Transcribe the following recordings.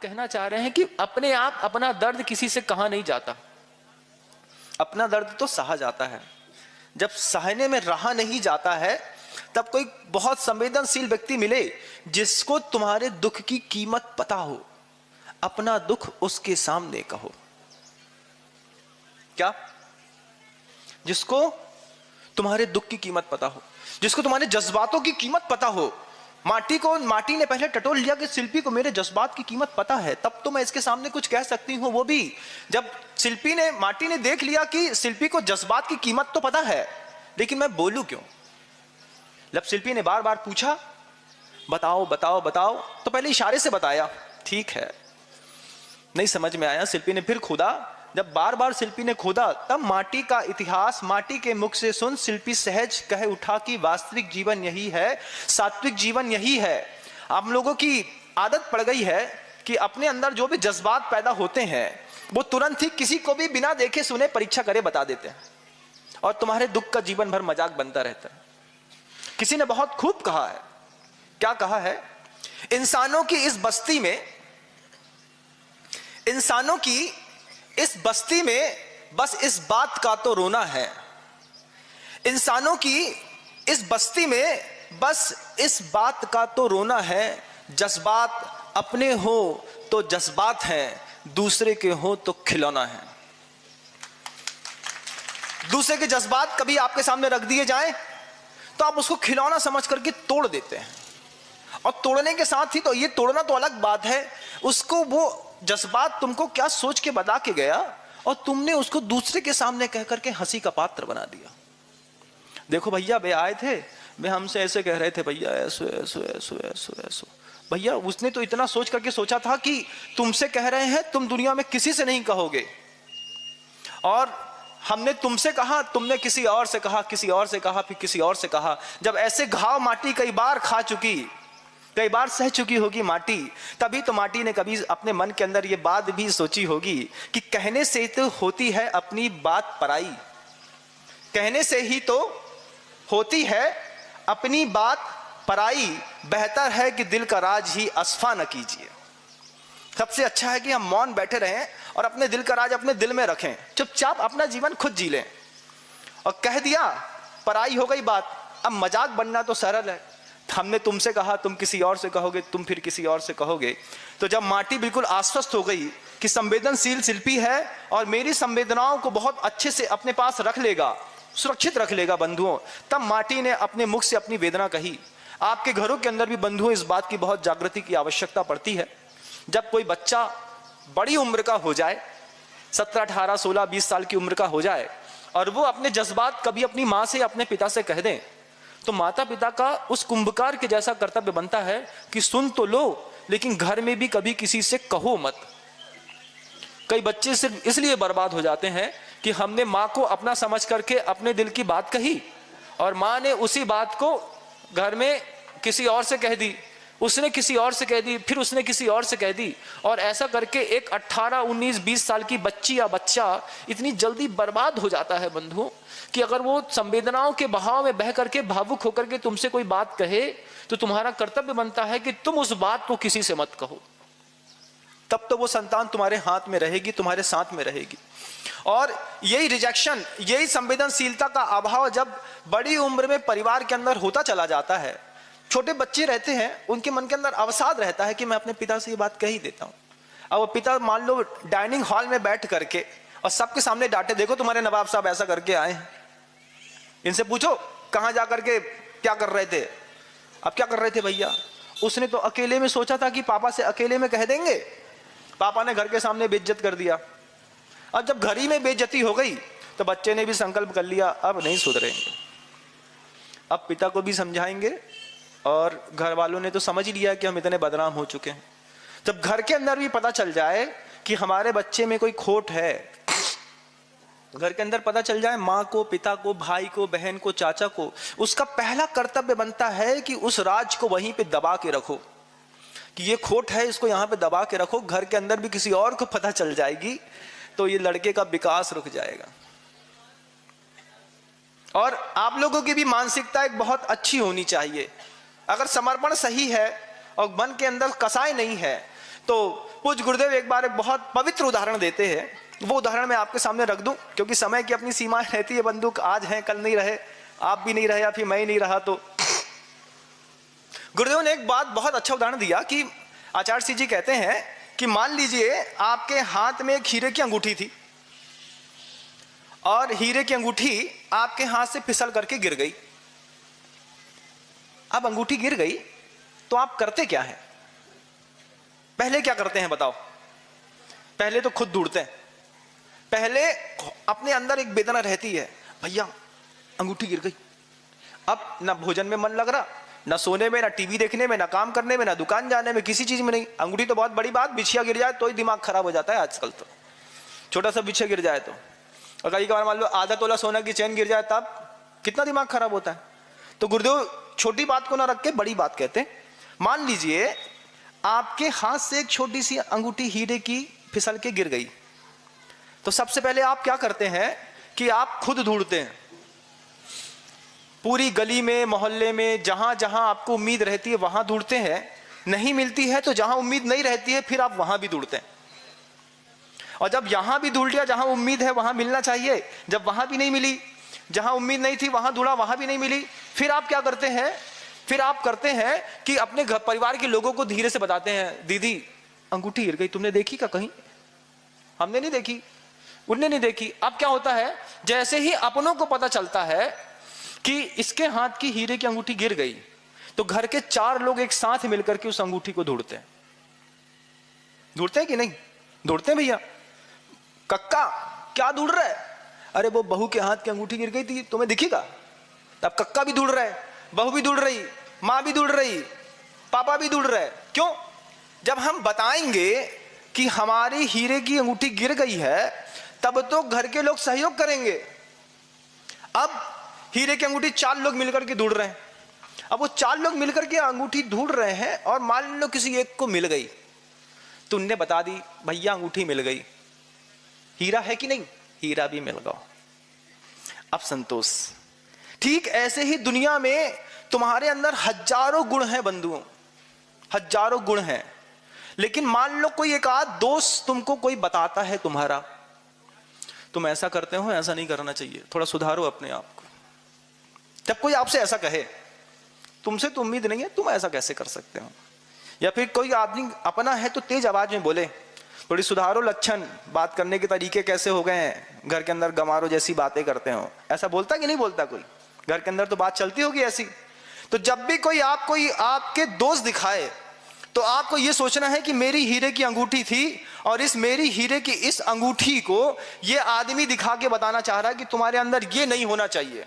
कहना चाह रहे हैं कि अपने आप अपना दर्द किसी से कहा नहीं जाता। अपना दर्द तो सहा जाता है, जब सहने में रहा नहीं जाता है तब कोई बहुत संवेदनशील व्यक्ति मिले जिसको तुम्हारे दुख की कीमत पता हो, अपना दुख उसके सामने कहो। क्या? जिसको तुम्हारे दुख की कीमत पता हो, जिसको तुम्हारे जज्बातों की कीमत पता हो। माटी ने पहले टटोल लिया कि शिल्पी को मेरे जज्बात की कीमत पता है, तब तो मैं इसके सामने कुछ कह सकती हूं। वो भी जब माटी ने देख लिया कि शिल्पी को जज्बात की कीमत तो पता है, लेकिन मैं बोलूं क्यों। जब शिल्पी ने बार बार पूछा बताओ बताओ बताओ, तो पहले इशारे से बताया, ठीक है। नहीं समझ में आया, शिल्पी ने फिर खोदा। जब बार बार शिल्पी ने खोदा, तब माटी का इतिहास माटी के मुख से सुन शिल्पी सहज कह उठा कि वास्तविक जीवन यही है, सात्विक जीवन यही है। आप लोगों की आदत पड़ गई है कि अपने अंदर जो भी जज्बात पैदा होते हैं वो तुरंत ही किसी को भी बिना देखे सुने परीक्षा करे बता देते हैं, और तुम्हारे दुख का जीवन भर मजाक बनता रहता है। किसी ने बहुत खूब कहा है, क्या कहा है? इंसानों की इस बस्ती में बस इस बात का तो रोना है। इंसानों की इस बस्ती में बस इस बात का तो रोना है, जज्बात अपने हो तो जज्बात हैं, दूसरे के हो तो खिलौना है। दूसरे के जज्बात कभी आपके सामने रख दिए जाएं तो आप उसको खिलौना समझ करके तोड़ देते हैं, और तोड़ने के साथ ही तो ये तोड़ना तो अलग बात है, उसको वो जज्बात तुमको क्या सोच के बता के गया और तुमने उसको दूसरे के सामने कह करके हंसी का पात्र बना दिया। देखो भैया, वे आए थे, वे हमसे ऐसे कह रहे थे, भैया ऐसो ऐसो ऐसो ऐसो ऐसो। भैया उसने तो इतना सोच करके सोचा था कि तुमसे कह रहे हैं, तुम दुनिया में किसी से नहीं कहोगे, और हमने तुमसे कहा, तुमने किसी और से कहा, किसी और से कहा, फिर किसी और से कहा। जब ऐसे घाव माटी कई बार खा चुकी, कई बार सह चुकी होगी माटी, तभी तो माटी ने कभी अपने मन के अंदर ये बात भी सोची होगी कि कहने से तो होती है अपनी बात पराई, कहने से ही तो होती है अपनी बात पराई, बेहतर है कि दिल का राज ही अस्फा न कीजिए। सबसे अच्छा है कि हम मौन बैठे रहें और अपने दिल का राज अपने दिल में रखें, चुपचाप अपना जीवन खुद जी लें। और कह दिया, पराई हो गई बात, अब मजाक बनना तो सरल है। हमने तुमसे कहा, तुम किसी और से कहोगे, तुम फिर किसी और से कहोगे। तो जब माटी बिल्कुल आश्वस्त हो गई कि संवेदनशील शिल्पी है और मेरी संवेदनाओं को बहुत अच्छे से अपने पास रख लेगा, सुरक्षित रख लेगा बंधुओं, तब माटी ने अपने मुख से अपनी वेदना कही। आपके घरों के अंदर भी बंधुओं इस बात की बहुत जागृति की आवश्यकता पड़ती है। जब कोई बच्चा बड़ी उम्र का हो जाए, 17, 18, 16, 20 साल की उम्र का हो जाए, और वो अपने जज्बात कभी अपनी माँ से या अपने पिता से कह दें, तो माता पिता का उस कुंभकार के जैसा कर्तव्य बनता है कि सुन तो लो, लेकिन घर में भी कभी किसी से कहो मत। कई बच्चे सिर्फ इसलिए बर्बाद हो जाते हैं कि हमने माँ को अपना समझ करके अपने दिल की बात कही, और माँ ने उसी बात को घर में किसी और से कह दी, उसने किसी और से कह दी, फिर उसने किसी और से कह दी, और ऐसा करके एक 18, 19, 20 साल की बच्ची या बच्चा इतनी जल्दी बर्बाद हो जाता है बंधुओं, कि अगर वो संवेदनाओं के बहाव में बह करके भावुक होकर के तुमसे कोई बात कहे, तो तुम्हारा कर्तव्य बनता है कि तुम उस बात को किसी से मत कहो। तब तो वो संतान तुम्हारे हाथ में रहेगी, तुम्हारे साथ में रहेगी। और यही रिजेक्शन, यही संवेदनशीलता का अभाव जब बड़ी उम्र में परिवार के अंदर होता चला जाता है, छोटे बच्चे रहते हैं, उनके मन के अंदर अवसाद रहता है कि मैं अपने पिता से ये बात कह ही देता हूं। अब वो पिता मान लो डाइनिंग हॉल में बैठ करके और सबके सामने डांटे, देखो तुम्हारे नवाब साहब ऐसा करके आए हैं, इनसे पूछो कहां जा करके क्या कर रहे थे। अब क्या कर रहे थे भैया? उसने तो अकेले में सोचा था कि पापा से अकेले में कह देंगे, पापा ने घर के सामने बेइज्जत कर दिया। अब जब घर ही में बेइज्जती हो गई तो बच्चे ने भी संकल्प कर लिया, अब नहीं सुधरेंगे, अब पिता को भी समझाएंगे, और घर वालों ने तो समझ ही लिया कि हम इतने बदनाम हो चुके हैं। जब घर के अंदर भी पता चल जाए कि हमारे बच्चे में कोई खोट है, घर के अंदर पता चल जाए, माँ को, पिता को, भाई को, बहन को, चाचा को, उसका पहला कर्तव्य बनता है कि उस राज को वहीं पे दबा के रखो, कि ये खोट है, इसको यहाँ पे दबा के रखो। घर के अंदर भी किसी और को पता चल जाएगी तो ये लड़के का विकास रुक जाएगा। और आप लोगों की भी मानसिकता एक बहुत अच्छी होनी चाहिए। अगर समर्पण सही है और मन के अंदर कसाई नहीं है, तो पूज्य गुरुदेव एक बार एक बहुत पवित्र उदाहरण देते हैं, वो उदाहरण मैं आपके सामने रख दूं, क्योंकि समय की अपनी सीमाएं रहती है बंदूक, आज है कल नहीं रहे, आप भी नहीं रहे या फिर मैं ही नहीं रहा। तो गुरुदेव ने एक बात बहुत अच्छा उदाहरण दिया कि आचार्य सिंह जी कहते हैं कि मान लीजिए आपके हाथ में एक हीरे की अंगूठी थी और हीरे की अंगूठी आपके हाथ से फिसल करके गिर गई। अब अंगूठी गिर गई तो आप करते क्या हैं? पहले क्या करते हैं बताओ? पहले तो खुद ढूंढते हैं, पहले अपने अंदर एक वेदना रहती है, भैया अंगूठी गिर गई, अब ना भोजन में मन लग रहा, ना सोने में, ना टीवी देखने में, ना काम करने में, ना दुकान जाने में, किसी चीज में नहीं। अंगूठी तो बहुत बड़ी बात, बिछिया गिर जाए तो ही दिमाग खराब हो जाता है आजकल, तो छोटा सा बिछिया गिर जाए तो, और कई बार मान लो आधा तोला सोना की चेन गिर जाए तब कितना दिमाग खराब होता है। तो गुरुदेव छोटी बात को ना रख के बड़ी बात कहते हैं। मान लीजिए आपके हाथ से एक छोटी सी अंगूठी हीरे की फिसल के गिर गई, तो सबसे पहले आप क्या करते हैं कि आप खुद ढूंढते हैं, पूरी गली में, मोहल्ले में, जहां जहां आपको उम्मीद रहती है वहां ढूंढते हैं, नहीं मिलती है तो जहां उम्मीद नहीं रहती है फिर आप वहां भी ढूंढते हैं, और जब यहां भी ढूंढ लिया जहां उम्मीद है वहां मिलना चाहिए, जब वहां भी नहीं मिली, जहां उम्मीद नहीं थी वहां ढूंढा वहां भी नहीं मिली, फिर आप क्या करते हैं? फिर आप करते हैं कि अपने घर परिवार के लोगों को धीरे से बताते हैं, दीदी अंगूठी गिर गई, तुमने देखी क्या कहीं? हमने नहीं देखी, उनने नहीं देखी। अब क्या होता है, जैसे ही अपनों को पता चलता है कि इसके हाथ की हीरे की अंगूठी गिर गई, तो घर के 4 लोग एक साथ मिलकर के उस अंगूठी को ढूंढते हैं। ढूंढते हैं कि नहीं? ढूंढते हैं भैया। कक्का क्या ढूंढ रहा है? अरे वो बहू के हाथ की अंगूठी गिर गई थी, तुम्हें दिखेगा? तब कक्का भी ढूंढ रहा है, बहू भी ढूंढ रही, माँ भी ढूंढ रही, पापा भी ढूंढ रहे। क्यों? जब हम बताएंगे कि हमारी हीरे की अंगूठी गिर गई है तब तो घर के लोग सहयोग करेंगे। अब हीरे की अंगूठी 4 लोग मिलकर के ढूंढ रहे हैं, अब वो 4 लोग मिलकर के अंगूठी ढूंढ रहे हैं और मान लो किसी एक को मिल गई, तो उनने बता दी भैया अंगूठी मिल गई, हीरा है कि नहीं? हीरा भी मिल गया, अब संतोष। ठीक ऐसे ही दुनिया में तुम्हारे अंदर हजारों गुण हैं बंधुओं, हजारों गुण हैं, लेकिन मान लो कोई एक आध दोस्त तुमको कोई बताता है तुम्हारा, तुम ऐसा करते हो, ऐसा नहीं करना चाहिए, थोड़ा सुधारो अपने आप को। जब कोई आपसे ऐसा कहे, तुमसे तो उम्मीद नहीं है, तुम ऐसा कैसे कर सकते हो? या फिर कोई आदमी अपना है तो तेज आवाज में बोले, थोड़ी सुधारो लक्षण, बात करने के तरीके कैसे हो गए हैं, घर के अंदर गमारो जैसी बातें करते हो, ऐसा बोलता कि नहीं बोलता? कोई घर के अंदर तो बात चलती होगी ऐसी। तो जब भी कोई आपके दोस्त दिखाए तो आपको यह सोचना है कि मेरी हीरे की अंगूठी थी और इस मेरी हीरे की इस अंगूठी को यह आदमी दिखा के बताना चाह रहा है कि तुम्हारे अंदर यह नहीं होना चाहिए।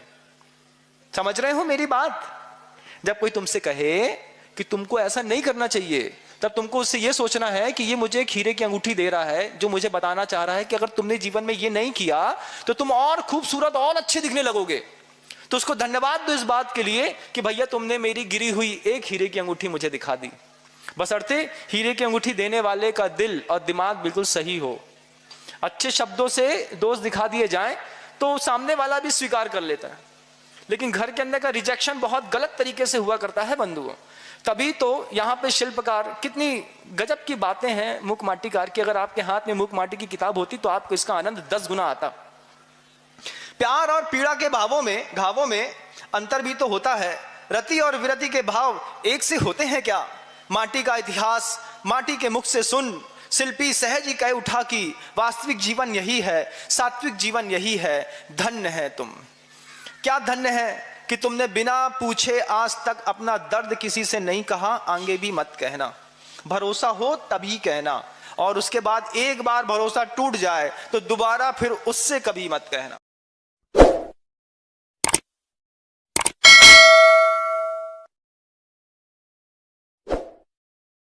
समझ रहे हो मेरी बात? जब कोई तुमसे कहे कि तुमको ऐसा नहीं करना चाहिए, तब तुमको उससे यह सोचना है कि ये मुझे एक हीरे की अंगूठी दे रहा है जो मुझे बताना चाह रहा है कि अगर तुमने जीवन में ये नहीं किया तो तुम और खूबसूरत और अच्छे दिखने लगोगे। तो उसको धन्यवाद दो इस बात के लिए कि भैया तुमने मेरी गिरी हुई एक हीरे की अंगूठी मुझे दिखा दी। बशर्ते हीरे की अंगूठी देने वाले का दिल और दिमाग बिल्कुल सही हो। अच्छे शब्दों से दोष दिखा दिए जाएं तो सामने वाला भी स्वीकार कर लेता है, लेकिन घर के अंदर का रिजेक्शन बहुत गलत तरीके से हुआ करता है बंधुओं। तभी तो यहाँ पे शिल्पकार, कितनी गजब की बातें हैं मुख माटीकार की। अगर आपके हाथ में मुख माटी की किताब होती तो आपको इसका आनंद 10 गुना आता। प्यार और पीड़ा के घावों में अंतर भी तो होता है। रति और विरति के भाव एक से होते हैं क्या? माटी का इतिहास माटी के मुख से सुन, शिल्पी सहज ही कह उठा कि वास्तविक जीवन यही है, सात्विक जीवन यही है। धन्य है तुम, क्या धन्य है कि तुमने बिना पूछे आज तक अपना दर्द किसी से नहीं कहा। आगे भी मत कहना, भरोसा हो तभी कहना, और उसके बाद एक बार भरोसा टूट जाए तो दोबारा फिर उससे कभी मत कहना।